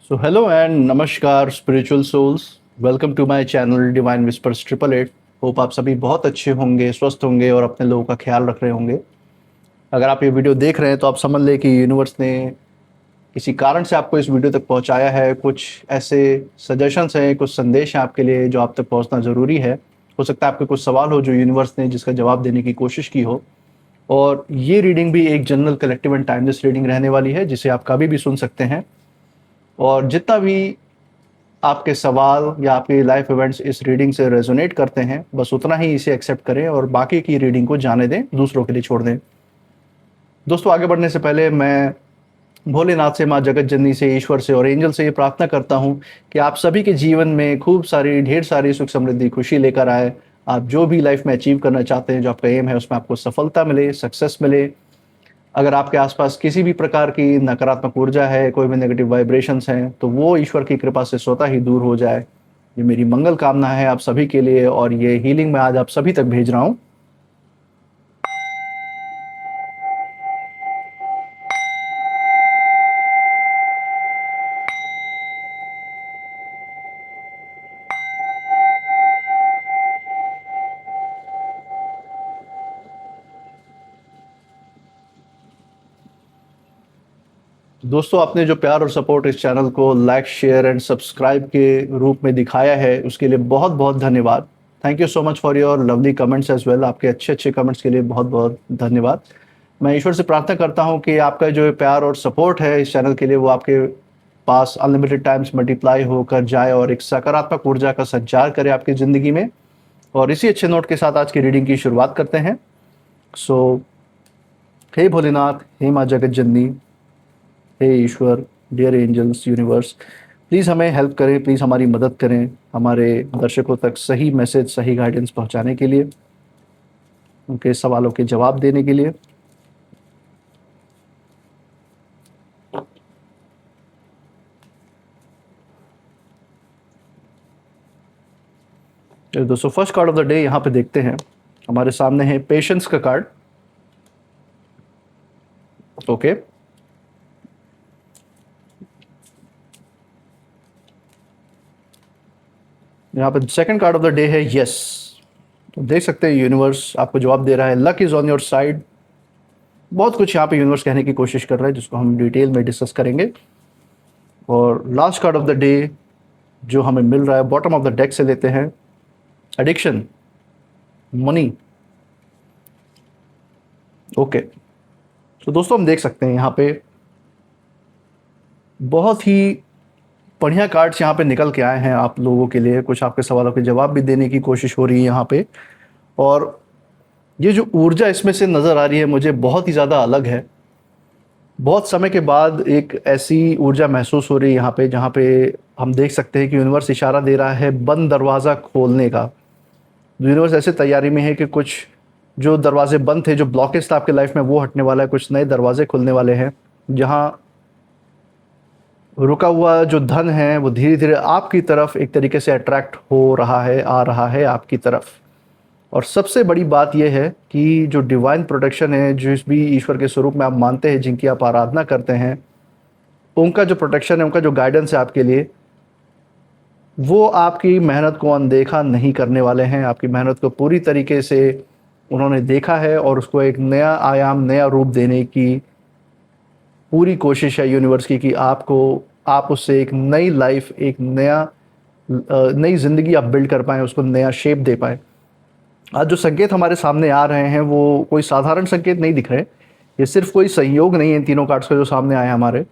So hello and नमस्कार spiritual souls. Welcome to my channel divine whispers 888। Hope आप सभी बहुत अच्छे होंगे, स्वस्थ होंगे और अपने लोगों का ख्याल रख रहे होंगे। अगर आप ये वीडियो देख रहे हैं तो आप समझ लें कि यूनिवर्स ने किसी कारण से आपको इस वीडियो तक पहुंचाया है। कुछ ऐसे सजेशंस हैं, कुछ संदेश हैं आपके लिए जो आप तक पहुंचना ज़रूरी है। हो सकता है आपके कुछ सवाल हो जो यूनिवर्स ने जिसका जवाब देने की कोशिश की हो। और ये रीडिंग भी एक general collective and timeless reading रहने वाली है जिसे आप कभी भी सुन सकते हैं। और जितना भी आपके सवाल या आपके लाइफ इवेंट्स इस रीडिंग से रेजोनेट करते हैं, बस उतना ही इसे एक्सेप्ट करें और बाकी की रीडिंग को जाने दें, दूसरों के लिए छोड़ दें। दोस्तों, आगे बढ़ने से पहले मैं भोलेनाथ से, माँ जगत जननी से, ईश्वर से और एंजल से ये प्रार्थना करता हूँ कि आप सभी के जीवन में खूब सारी, ढेर सारी सुख समृद्धि खुशी लेकर आए। आप जो भी लाइफ में अचीव करना चाहते हैं, जो आपका एम है, उसमें आपको सफलता मिले, सक्सेस मिले। अगर आपके आसपास किसी भी प्रकार की नकारात्मक ऊर्जा है, कोई भी नेगेटिव वाइब्रेशंस हैं, तो वो ईश्वर की कृपा से स्वतः ही दूर हो जाए। ये मेरी मंगल कामना है आप सभी के लिए और ये हीलिंग मैं आज आप सभी तक भेज रहा हूँ। दोस्तों, आपने जो प्यार और सपोर्ट इस चैनल को लाइक, शेयर एंड सब्सक्राइब के रूप में दिखाया है, उसके लिए बहुत बहुत धन्यवाद। Thank you so much for your lovely comments as well. आपके अच्छे अच्छे कमेंट्स के लिए बहुत बहुत धन्यवाद। मैं ईश्वर से प्रार्थना करता हूँ कि आपका जो प्यार और सपोर्ट है इस चैनल के लिए, वो आपके पास अनलिमिटेड टाइम्स मल्टीप्लाई होकर जाए और एक सकारात्मक ऊर्जा का संचार करे आपकी ज़िंदगी में। और इसी अच्छे नोट के साथ आज की रीडिंग की शुरुआत करते हैं। सो हे भोलेनाथ, हे माँ जगत जननी, हे ईश्वर, डियर एंजल्स, यूनिवर्स, प्लीज़ हमें हेल्प करें, प्लीज़ हमारी मदद करें हमारे दर्शकों तक सही मैसेज, सही गाइडेंस पहुंचाने के लिए, उनके सवालों के जवाब देने के लिए। तो दोस्तों, first card of the day यहाँ पे देखते हैं। हमारे सामने है पेशेंस का कार्ड। ओके, यहाँ पे second card of the day है यस। तो देख सकते हैं यूनिवर्स आपको जवाब दे रहा है, luck is on your side. बहुत कुछ यहाँ पे यूनिवर्स कहने की कोशिश कर रहा है जिसको हम डिटेल में डिस्कस करेंगे। और last card of the day जो हमें मिल रहा है बॉटम ऑफ द डेक से लेते हैं, एडिक्शन, मनी। ओके, तो दोस्तों हम देख सकते हैं यहाँ पे बहुत ही बढ़िया कार्ड्स यहाँ पे निकल के आए हैं आप लोगों के लिए। कुछ आपके सवालों के जवाब भी देने की कोशिश हो रही है यहाँ पे। और ये जो ऊर्जा इसमें से नज़र आ रही है मुझे बहुत ही ज़्यादा अलग है। बहुत समय के बाद एक ऐसी ऊर्जा महसूस हो रही है यहाँ पे जहाँ पे हम देख सकते हैं कि यूनिवर्स इशारा दे रहा है बंद दरवाज़ा खोलने का। यूनिवर्स ऐसे तैयारी में है कि कुछ जो दरवाजे बंद थे, जो ब्लॉकेज था आपके लाइफ में, वो हटने वाला है। कुछ नए दरवाजे खुलने वाले हैं जहाँ रुका हुआ जो धन है वो धीरे धीरे आपकी तरफ एक तरीके से अट्रैक्ट हो रहा है, आ रहा है आपकी तरफ। और सबसे बड़ी बात यह है कि जो डिवाइन प्रोटेक्शन है, जिस भी ईश्वर के स्वरूप में आप मानते हैं, जिनकी आप आराधना करते हैं, उनका जो प्रोटेक्शन है, उनका जो गाइडेंस है आपके लिए, वो आपकी मेहनत को अनदेखा नहीं करने वाले हैं। आपकी मेहनत को पूरी तरीके से उन्होंने देखा है और उसको एक नया आयाम, नया रूप देने की पूरी कोशिश है यूनिवर्स की कि आप उससे एक नई लाइफ, एक नई ज़िंदगी आप बिल्ड कर पाएँ, उसको नया शेप दे पाएँ। आज जो संकेत हमारे सामने आ रहे हैं वो कोई साधारण संकेत नहीं दिख रहे। ये सिर्फ कोई संयोग नहीं है इन तीनों कार्ड्स का जो सामने आया हमारे।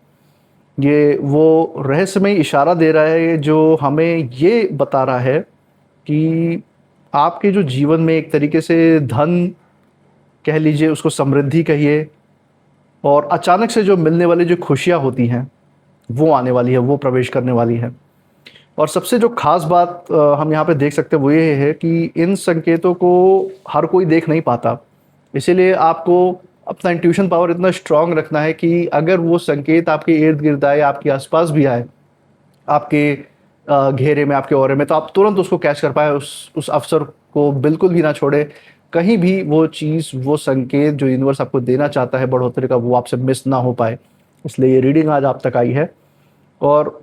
ये वो रहस्यमय इशारा दे रहा है जो हमें ये बता रहा है कि आपके जो जीवन में एक तरीके से धन कह लीजिए, उसको समृद्धि कहिए, और अचानक से जो मिलने वाली जो खुशियाँ होती हैं वो आने वाली है, वो प्रवेश करने वाली है। और सबसे जो खास बात हम यहाँ पे देख सकते हैं वो ये है कि इन संकेतों को हर कोई देख नहीं पाता। इसीलिए आपको अपना इंट्यूशन पावर इतना स्ट्रांग रखना है कि अगर वो संकेत आपके इर्द गिर्द आए, आपके आसपास भी आए, आपके घेरे में, आपके ऑरे में, तो आप तुरंत उसको कैच कर पाए, उस अवसर को बिल्कुल भी ना छोड़े। कहीं भी वो चीज़, वो संकेत जो यूनिवर्स आपको देना चाहता है बढ़ोतरी का, वो आपसे मिस ना हो पाए। इसलिए ये रीडिंग आज आप तक आई है। और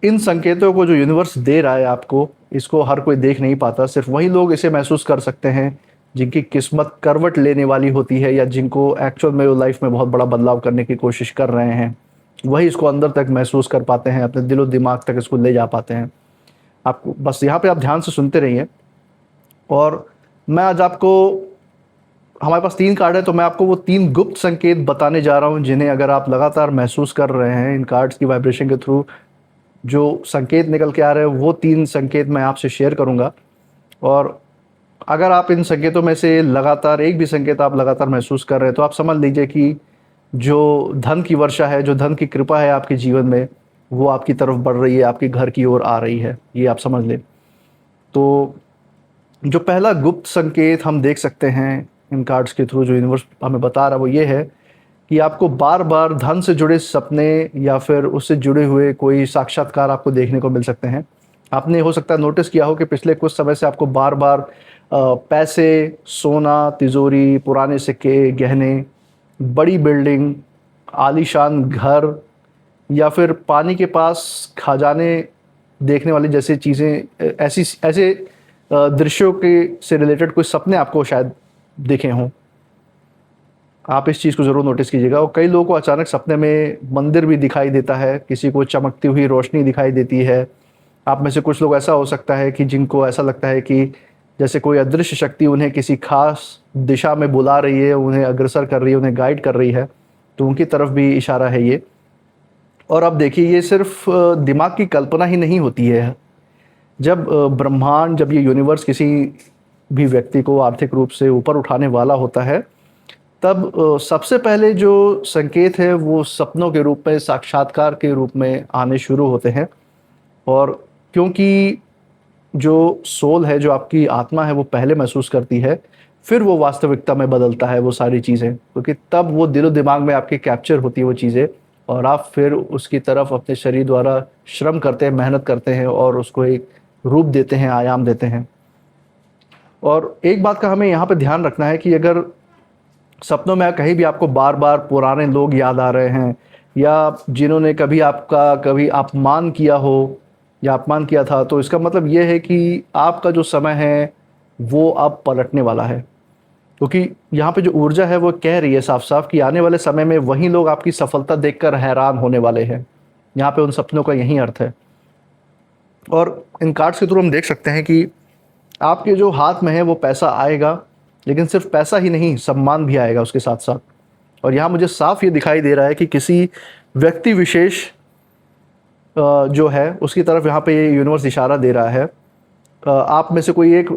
इन संकेतों को जो यूनिवर्स दे रहा है आपको, इसको हर कोई देख नहीं पाता, सिर्फ वही लोग इसे महसूस कर सकते हैं जिनकी किस्मत करवट लेने वाली होती है, या जिनको एक्चुअल में वो लाइफ में बहुत बड़ा बदलाव करने की कोशिश कर रहे हैं। वही इसको अंदर तक महसूस कर पाते हैं, अपने दिलो दिमाग तक इसको ले जा पाते हैं। आपको बस यहाँ पे आप ध्यान से सुनते रहिए। और मैं आज आपको, हमारे पास 3 कार्ड है, तो मैं आपको वो 3 गुप्त संकेत बताने जा रहा हूँ, जिन्हें अगर आप लगातार महसूस कर रहे हैं इन कार्ड्स की वाइब्रेशन के थ्रू, जो संकेत निकल के आ रहे हैं, वो 3 संकेत मैं आपसे शेयर करूँगा। और अगर आप इन संकेतों में से लगातार एक भी संकेत आप लगातार महसूस कर रहे हैं, तो आप समझ लीजिए कि जो धन की वर्षा है, जो धन की कृपा है आपके जीवन में, वो आपकी तरफ बढ़ रही है, आपके घर की ओर आ रही है, ये आप समझ लें। तो जो पहला गुप्त संकेत हम देख सकते हैं इन कार्ड्स के थ्रू, जो यूनिवर्स हमें बता रहा है, वो ये है कि आपको बार बार धन से जुड़े सपने या फिर उससे जुड़े हुए कोई साक्षात्कार आपको देखने को मिल सकते हैं। आपने हो सकता है नोटिस किया हो कि पिछले कुछ समय से आपको बार बार पैसे, सोना, तिजोरी, पुराने सिक्के, गहने, बड़ी बिल्डिंग, आलीशान घर, या फिर पानी के पास खजाने देखने वाली जैसी चीज़ें, ऐसी ऐसे दृश्यों के से रिलेटेड कुछ सपने आपको शायद दिखे हों। आप इस चीज़ को ज़रूर नोटिस कीजिएगा। और कई लोगों को अचानक सपने में मंदिर भी दिखाई देता है, किसी को चमकती हुई रोशनी दिखाई देती है। आप में से कुछ लोग ऐसा हो सकता है कि जिनको ऐसा लगता है कि जैसे कोई अदृश्य शक्ति उन्हें किसी खास दिशा में बुला रही है, उन्हें अग्रसर कर रही है, उन्हें गाइड कर रही है, तो उनकी तरफ भी इशारा है ये। और अब देखिए, ये सिर्फ दिमाग की कल्पना ही नहीं होती है। जब ब्रह्मांड, जब ये यूनिवर्स किसी भी व्यक्ति को आर्थिक रूप से ऊपर उठाने वाला होता है, तब सबसे पहले जो संकेत है वो सपनों के रूप में, साक्षात्कार के रूप में आने शुरू होते हैं। और क्योंकि जो सोल है, जो आपकी आत्मा है, वो पहले महसूस करती है, फिर वो वास्तविकता में बदलता है वो सारी चीज़ें, क्योंकि तब वो दिलो दिमाग में आपके कैप्चर होती है वो चीज़ें, और आप फिर उसकी तरफ अपने शरीर द्वारा श्रम करते हैं, मेहनत करते हैं, और उसको एक रूप देते हैं, आयाम देते हैं। और एक बात का हमें यहाँ पे ध्यान रखना है कि अगर सपनों में कहीं भी आपको बार बार पुराने लोग याद आ रहे हैं, या जिन्होंने कभी आपका कभी अपमान किया हो या अपमान किया था, तो इसका मतलब ये है कि आपका जो समय है वो अब पलटने वाला है। क्योंकि यहाँ पे जो ऊर्जा है वो कह रही है साफ साफ कि आने वाले समय में वही लोग आपकी सफलता देखकर हैरान होने वाले हैं। यहाँ पे उन सपनों का यही अर्थ है। और इन कार्ड्स के थ्रू हम देख सकते हैं कि आपके जो हाथ में है वो पैसा आएगा, लेकिन सिर्फ पैसा ही नहीं, सम्मान भी आएगा उसके साथ साथ। और यहाँ मुझे साफ ये दिखाई दे रहा है कि किसी व्यक्ति विशेष जो है उसकी तरफ यहाँ पे ये यूनिवर्स इशारा दे रहा है। आप में से कोई एक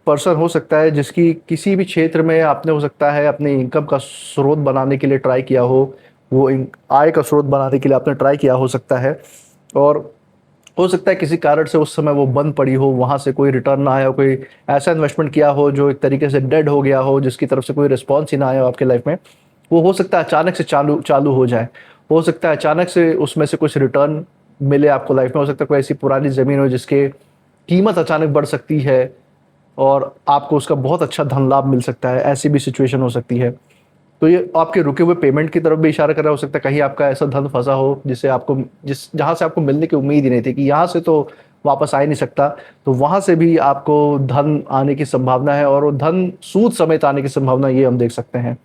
पर्सन हो सकता है जिसकी किसी भी क्षेत्र में आपने हो सकता है अपने इनकम का स्रोत बनाने के लिए ट्राई किया हो, वो आय का स्रोत बनाने के लिए आपने ट्राई किया हो सकता है, और हो सकता है किसी कारण से उस समय वो बंद पड़ी हो, वहाँ से कोई रिटर्न ना आया हो, कोई ऐसा इन्वेस्टमेंट किया हो जो एक तरीके से डेड हो गया हो, जिसकी तरफ से कोई रिस्पॉन्स ही ना आया हो आपके लाइफ में। वो हो सकता है अचानक से चालू चालू हो जाए, हो सकता है अचानक से उसमें से कुछ रिटर्न मिले आपको लाइफ में, हो सकता है कोई ऐसी पुरानी ज़मीन हो जिसके कीमत अचानक बढ़ सकती है और आपको उसका बहुत अच्छा धन लाभ मिल सकता है, ऐसी भी सिचुएशन हो सकती है। तो ये आपके रुके हुए पेमेंट की तरफ भी इशारा कर रहा हो सकता है, कहीं आपका ऐसा धन फंसा हो जिसे आपको जहाँ से आपको मिलने की उम्मीद ही नहीं थी, कि यहाँ से तो वापस आ ही नहीं सकता, तो वहाँ से भी आपको धन आने की संभावना है, और वो धन सूद समेत आने की संभावना, ये हम देख सकते हैं।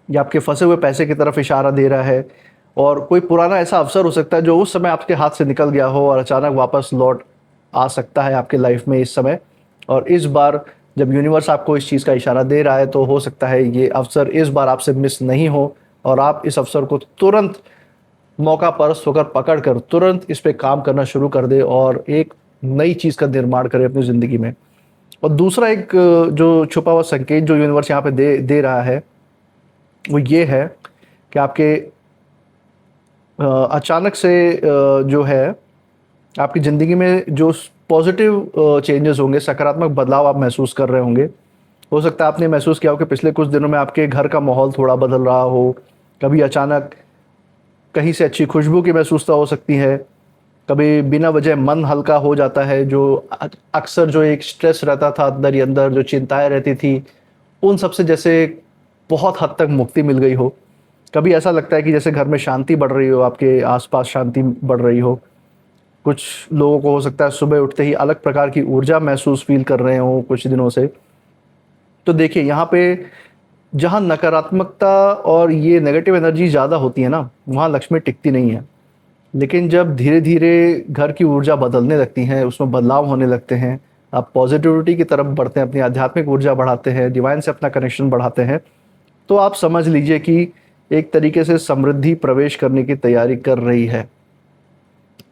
ये आपके फंसे हुए पैसे की तरफ इशारा दे रहा है, और कोई पुराना ऐसा अवसर हो सकता है जो उस समय आपके हाथ से निकल गया हो और अचानक वापस लौट आ सकता है आपके लाइफ में इस समय। और इस बार जब यूनिवर्स आपको इस चीज़ का इशारा दे रहा है, तो हो सकता है ये अवसर इस बार आपसे मिस नहीं हो, और आप इस अवसर को तुरंत मौका परस्त होकर पकड़ कर तुरंत इस पे काम करना शुरू कर दे और एक नई चीज़ का निर्माण करें अपनी ज़िंदगी में। और दूसरा एक जो छुपा हुआ संकेत जो यूनिवर्स यहाँ पे दे दे रहा है, वो ये है कि आपके अचानक से जो है आपकी ज़िंदगी में जो पॉजिटिव चेंजेस होंगे, सकारात्मक बदलाव आप महसूस कर रहे होंगे। हो सकता है आपने महसूस किया हो कि पिछले कुछ दिनों में आपके घर का माहौल थोड़ा बदल रहा हो, कभी अचानक कहीं से अच्छी खुशबू की महसूसता हो सकती है, कभी बिना वजह मन हल्का हो जाता है, जो अक्सर जो एक स्ट्रेस रहता था अंदर ही अंदर, जो चिंताएं रहती थी, उन सब से जैसे बहुत हद तक मुक्ति मिल गई हो। कभी ऐसा लगता है कि जैसे घर में शांति बढ़ रही हो, आपके आसपास शांति बढ़ रही हो। कुछ लोगों को हो सकता है सुबह उठते ही अलग प्रकार की ऊर्जा महसूस फील कर रहे हो कुछ दिनों से। तो देखिए यहाँ पे जहाँ नकारात्मकता और ये नेगेटिव एनर्जी ज़्यादा होती है ना, वहाँ लक्ष्मी टिकती नहीं है। लेकिन जब धीरे धीरे घर की ऊर्जा बदलने लगती है, उसमें बदलाव होने लगते हैं, आप पॉजिटिविटी की तरफ बढ़ते हैं, अपनी आध्यात्मिक ऊर्जा बढ़ाते हैं, डिवाइन से अपना कनेक्शन बढ़ाते हैं, तो आप समझ लीजिए कि एक तरीके से समृद्धि प्रवेश करने की तैयारी कर रही है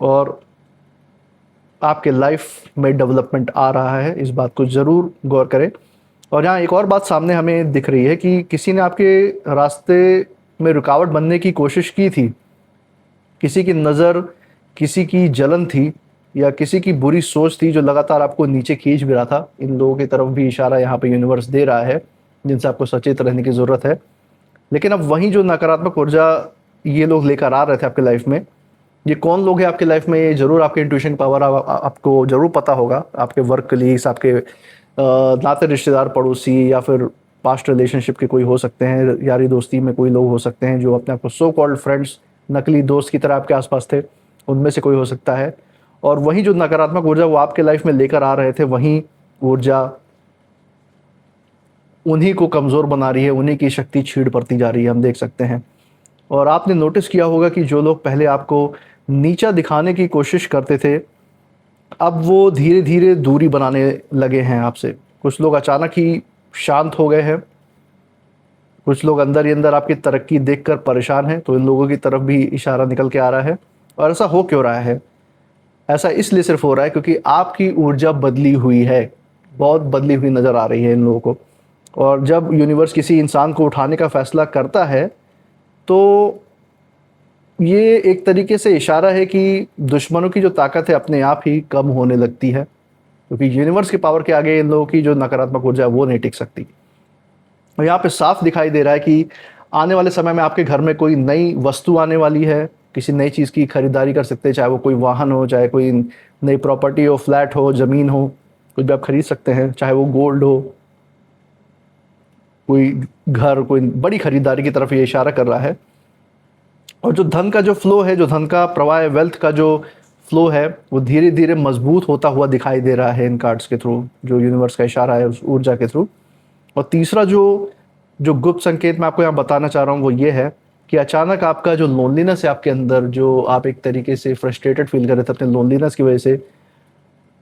और आपके लाइफ में डेवलपमेंट आ रहा है। इस बात को ज़रूर गौर करें। और यहाँ एक और बात सामने हमें दिख रही है कि किसी ने आपके रास्ते में रुकावट बनने की कोशिश की थी, किसी की नज़र, किसी की जलन थी या किसी की बुरी सोच थी जो लगातार आपको नीचे खींच भी रहा था। इन लोगों की तरफ भी इशारा यहाँ पे यूनिवर्स दे रहा है जिनसे आपको सचेत रहने की ज़रूरत है। लेकिन अब वहीं जो नकारात्मक ऊर्जा ये लोग लेकर आ रहे थे आपके लाइफ में, ये कौन लोग हैं आपके लाइफ में, ये ज़रूर आपके इंट्यूशन पावर आपको ज़रूर पता होगा। आपके वर्क कलीग्स, आपके नाते रिश्तेदार, पड़ोसी, या फिर पास्ट रिलेशनशिप के कोई हो सकते हैं, यारी दोस्ती में कोई लोग हो सकते हैं जो अपने आप को सो कॉल्ड फ्रेंड्स, नकली दोस्त की तरह आपके आसपास थे, उनमें से कोई हो सकता है। और वही जो नकारात्मक ऊर्जा वो आपके लाइफ में लेकर आ रहे थे, वही ऊर्जा उन्हीं को कमज़ोर बना रही है, उन्हीं की शक्ति छीड़ पड़ती जा रही है, हम देख सकते हैं। और आपने नोटिस किया होगा कि जो लोग पहले आपको नीचा दिखाने की कोशिश करते थे, अब वो धीरे धीरे दूरी बनाने लगे हैं आपसे। कुछ लोग अचानक ही शांत हो गए हैं, कुछ लोग अंदर ही अंदर आपकी तरक्की देखकर परेशान हैं, तो इन लोगों की तरफ भी इशारा निकल के आ रहा है। और ऐसा हो क्यों रहा है? ऐसा इसलिए सिर्फ हो रहा है क्योंकि आपकी ऊर्जा बदली हुई है, बहुत बदली हुई नज़र आ रही है इन लोगों को। और जब यूनिवर्स किसी इंसान को उठाने का फैसला करता है, तो ये एक तरीके से इशारा है कि दुश्मनों की जो ताकत है अपने आप ही कम होने लगती है, क्योंकि यूनिवर्स की पावर के आगे इन लोगों की जो नकारात्मक ऊर्जा है वो नहीं टिक सकती। और यहाँ पे साफ दिखाई दे रहा है कि आने वाले समय में आपके घर में कोई नई वस्तु आने वाली है, किसी नई चीज़ की खरीदारी कर सकते हैं, चाहे वो कोई वाहन हो, चाहे कोई नई प्रॉपर्टी हो, फ्लैट हो, ज़मीन हो, कुछ भी आप खरीद सकते हैं, चाहे वो गोल्ड हो, कोई घर, कोई बड़ी खरीदारी की तरफ ये इशारा कर रहा है। और जो धन का जो फ्लो है, जो धन का प्रवाह है, वेल्थ का जो फ्लो है, वो धीरे धीरे मजबूत होता हुआ दिखाई दे रहा है इन कार्ड्स के थ्रू, जो यूनिवर्स का इशारा है उस ऊर्जा के थ्रू। और तीसरा जो जो गुप्त संकेत मैं आपको यहाँ बताना चाह रहा हूँ वो ये है कि अचानक आपका जो लोनलीनेस है आपके अंदर, जो आप एक तरीके से फ्रस्ट्रेटेड फील कर रहे थे अपने लोनलीनेस की वजह से,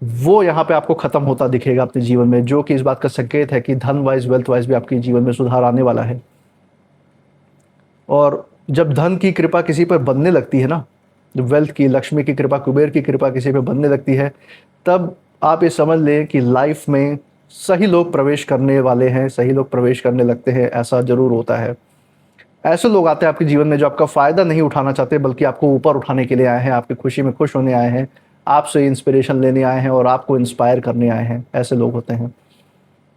वो यहाँ पे आपको खत्म होता दिखेगा अपने जीवन में, जो कि इस बात का संकेत है कि धन वाइज, वेल्थ वाइज भी आपके जीवन में सुधार आने वाला है। और जब धन की कृपा किसी पर बनने लगती है ना, जब वेल्थ की, लक्ष्मी की कृपा, कुबेर की कृपा किसी पे बनने लगती है, तब आप ये समझ लें कि लाइफ में सही लोग प्रवेश करने वाले हैं, सही लोग प्रवेश करने लगते हैं। ऐसा ज़रूर होता है। ऐसे लोग आते हैं आपके जीवन में जो आपका फ़ायदा नहीं उठाना चाहते, बल्कि आपको ऊपर उठाने के लिए आए हैं, आपकी खुशी में खुश होने आए हैं, आपसे इंस्पिरेशन लेने आए हैं और आपको इंस्पायर करने आए हैं। ऐसे लोग होते हैं।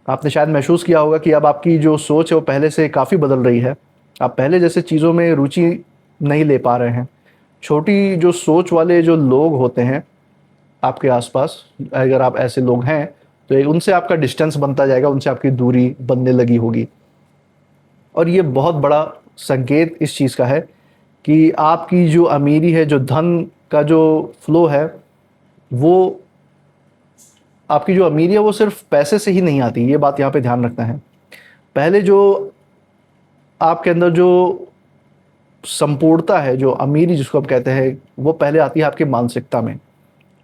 आपने शायद महसूस किया होगा कि अब आपकी जो सोच है वो पहले से काफ़ी बदल रही है। आप पहले जैसे चीज़ों में रुचि नहीं ले पा रहे हैं। छोटी जो सोच वाले जो लोग होते हैं आपके आसपास, अगर आप ऐसे लोग हैं तो उनसे आपका डिस्टेंस बनता जाएगा, उनसे आपकी दूरी बनने लगी होगी। और ये बहुत बड़ा संकेत इस चीज़ का है कि आपकी जो अमीरी है, जो धन का जो फ्लो है, वो आपकी जो अमीरी है वो सिर्फ पैसे से ही नहीं आती। ये बात यहाँ पे ध्यान रखना है। पहले जो आपके अंदर जो संपूर्णता है, जो अमीरी जिसको आप कहते हैं, वो पहले आती है आपकी मानसिकता में।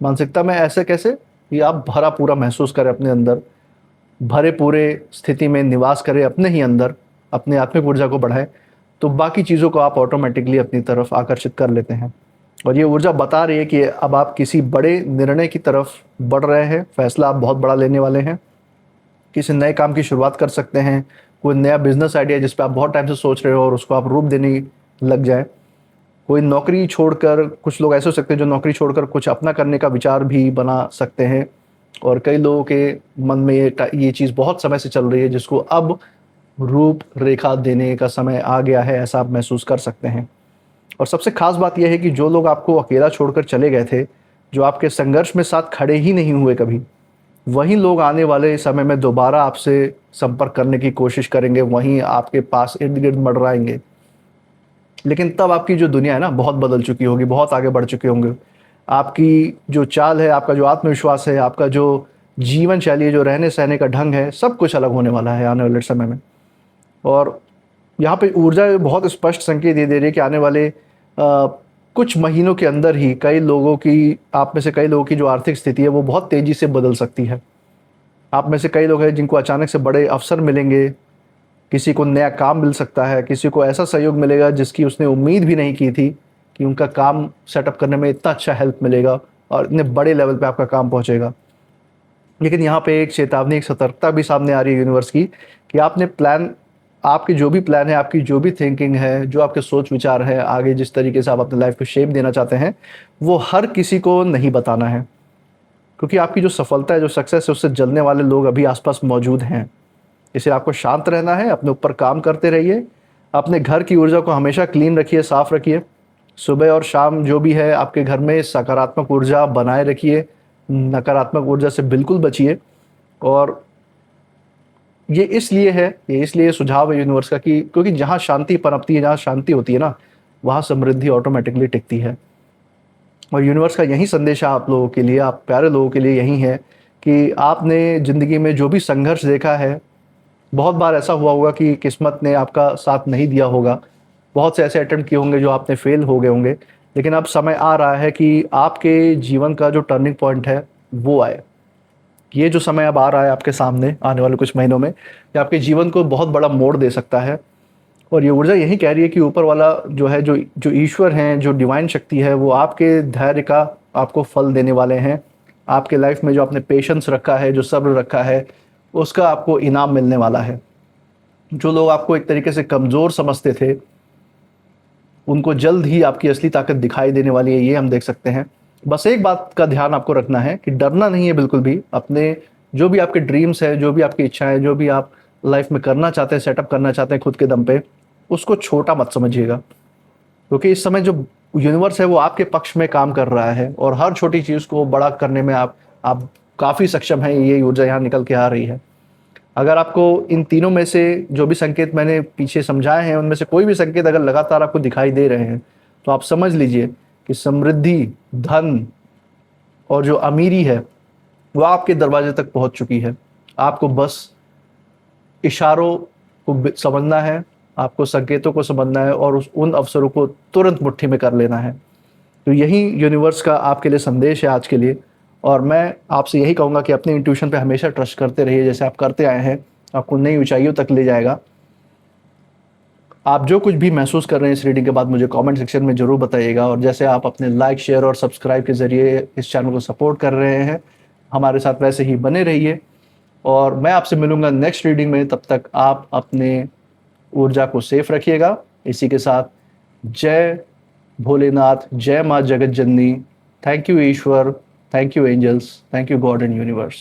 मानसिकता में ऐसे कैसे कि आप भरा पूरा महसूस करें अपने अंदर, भरे पूरे स्थिति में निवास करें अपने ही अंदर, अपनी आत्मिक ऊर्जा को बढ़ाएं, तो बाकी चीज़ों को आप ऑटोमेटिकली अपनी तरफ आकर्षित कर लेते हैं। और ये ऊर्जा बता रही है कि अब आप किसी बड़े निर्णय की तरफ बढ़ रहे हैं, फैसला आप बहुत बड़ा लेने वाले हैं, किसी नए काम की शुरुआत कर सकते हैं, कोई नया बिजनेस आइडिया जिस पर आप बहुत टाइम से सोच रहे हो और उसको आप रूप देने लग जाए, कोई नौकरी छोड़कर, कुछ लोग ऐसे हो सकते हैं जो नौकरी छोड़कर कुछ अपना करने का विचार भी बना सकते हैं। और कई लोगों के मन में ये चीज़ बहुत समय से चल रही है जिसको अब रूप रेखा देने का समय आ गया है, ऐसा आप महसूस कर सकते हैं। और सबसे खास बात यह है कि जो लोग आपको अकेला छोड़कर चले गए थे, जो आपके संघर्ष में साथ खड़े ही नहीं हुए कभी, वही लोग आने वाले समय में दोबारा आपसे संपर्क करने की कोशिश करेंगे, वहीं आपके पास इर्द गिर्द मंडराएंगे। लेकिन तब आपकी जो दुनिया है ना, बहुत बदल चुकी होगी, बहुत आगे बढ़ चुके होंगे। आपकी जो चाल है, आपका जो आत्मविश्वास है, आपका जो जीवन शैली है, जो रहने सहने का ढंग है, सब कुछ अलग होने वाला है आने वाले समय में। और यहाँ पे ऊर्जा बहुत स्पष्ट संकेत ये दे रही है कि आने वाले कुछ महीनों के अंदर ही कई लोगों की, आप में से कई लोगों की जो आर्थिक स्थिति है वो बहुत तेज़ी से बदल सकती है। आप में से कई लोग हैं जिनको अचानक से बड़े अवसर मिलेंगे, किसी को नया काम मिल सकता है, किसी को ऐसा सहयोग मिलेगा जिसकी उसने उम्मीद भी नहीं की थी कि उनका काम सेटअप करने में इतना अच्छा हेल्प मिलेगा और इतने बड़े लेवल पे आपका काम पहुंचेगा। लेकिन यहाँ पे एक चेतावनी, एक सतर्कता भी सामने आ रही है यूनिवर्स की कि आपने प्लान, आपकी जो भी प्लान है, आपकी जो भी थिंकिंग है, जो आपके सोच विचार है, आगे जिस तरीके से आप अपने लाइफ को शेप देना चाहते हैं, वो हर किसी को नहीं बताना है। क्योंकि आपकी जो सफलता है, जो सक्सेस है, उससे जलने वाले लोग अभी आसपास मौजूद हैं। इसलिए आपको शांत रहना है, अपने ऊपर काम करते रहिए, अपने घर की ऊर्जा को हमेशा क्लीन रखिए, साफ रखिए। सुबह और शाम जो भी है आपके घर में सकारात्मक ऊर्जा बनाए रखिए, नकारात्मक ऊर्जा से बिल्कुल बचिए। और ये इसलिए सुझाव है यूनिवर्स का कि क्योंकि जहाँ शांति पनपती है, जहाँ शांति होती है ना, वहाँ समृद्धि ऑटोमेटिकली टिकती है। और यूनिवर्स का यही संदेश है आप लोगों के लिए, आप प्यारे लोगों के लिए यही है कि आपने ज़िंदगी में जो भी संघर्ष देखा है, बहुत बार ऐसा हुआ होगा कि किस्मत ने आपका साथ नहीं दिया होगा, बहुत से ऐसे अटेम्प्ट किए होंगे जो आपने फेल हो गए होंगे, लेकिन अब समय आ रहा है कि आपके जीवन का जो टर्निंग पॉइंट है वो आए। ये जो समय अब आ रहा है आपके सामने आने वाले कुछ महीनों में, ये आपके जीवन को बहुत बड़ा मोड़ दे सकता है। और ये ऊर्जा यही कह रही है कि ऊपर वाला जो है, जो जो ईश्वर हैं, जो डिवाइन शक्ति है, वो आपके धैर्य का आपको फल देने वाले हैं। आपके लाइफ में जो आपने पेशेंस रखा है, जो सब्र रखा है, उसका आपको इनाम मिलने वाला है। जो लोग आपको एक तरीके से कमज़ोर समझते थे, उनको जल्द ही आपकी असली ताकत दिखाई देने वाली है, ये हम देख सकते हैं। बस एक बात का ध्यान आपको रखना है कि डरना नहीं है बिल्कुल भी। अपने जो भी आपके ड्रीम्स हैं, जो भी आपकी इच्छाएं, जो भी आप लाइफ में करना चाहते हैं, सेटअप करना चाहते हैं खुद के दम पे, उसको छोटा मत समझिएगा। क्योंकि इस समय जो यूनिवर्स है वो आपके पक्ष में काम कर रहा है और हर छोटी चीज़ को बड़ा करने में आप काफ़ी सक्षम हैं। ये ऊर्जा यहाँ निकल के आ रही है। अगर आपको इन तीनों में से जो भी संकेत मैंने पीछे समझाए हैं, उनमें से कोई भी संकेत अगर लगातार आपको दिखाई दे रहे हैं, तो आप समझ लीजिए कि समृद्धि, धन और जो अमीरी है वो आपके दरवाजे तक पहुंच चुकी है। आपको बस इशारों को समझना है, आपको संकेतों को समझना है और उन अवसरों को तुरंत मुट्ठी में कर लेना है। तो यही यूनिवर्स का आपके लिए संदेश है आज के लिए। और मैं आपसे यही कहूँगा कि अपने इंट्यूशन पे हमेशा ट्रस्ट करते रहिए, जैसे आप करते आए हैं। आपको नई ऊंचाइयों तक ले जाएगा। आप जो कुछ भी महसूस कर रहे हैं इस रीडिंग के बाद, मुझे कमेंट सेक्शन में ज़रूर बताइएगा। और जैसे आप अपने लाइक, शेयर और सब्सक्राइब के ज़रिए इस चैनल को सपोर्ट कर रहे हैं, हमारे साथ वैसे ही बने रहिए। और मैं आपसे मिलूँगा नेक्स्ट रीडिंग में। तब तक आप अपने ऊर्जा को सेफ रखिएगा। इसी के साथ जय भोलेनाथ, जय माँ जगत जननी। थैंक यू ईश्वर, thank you angels, thank you God and universe.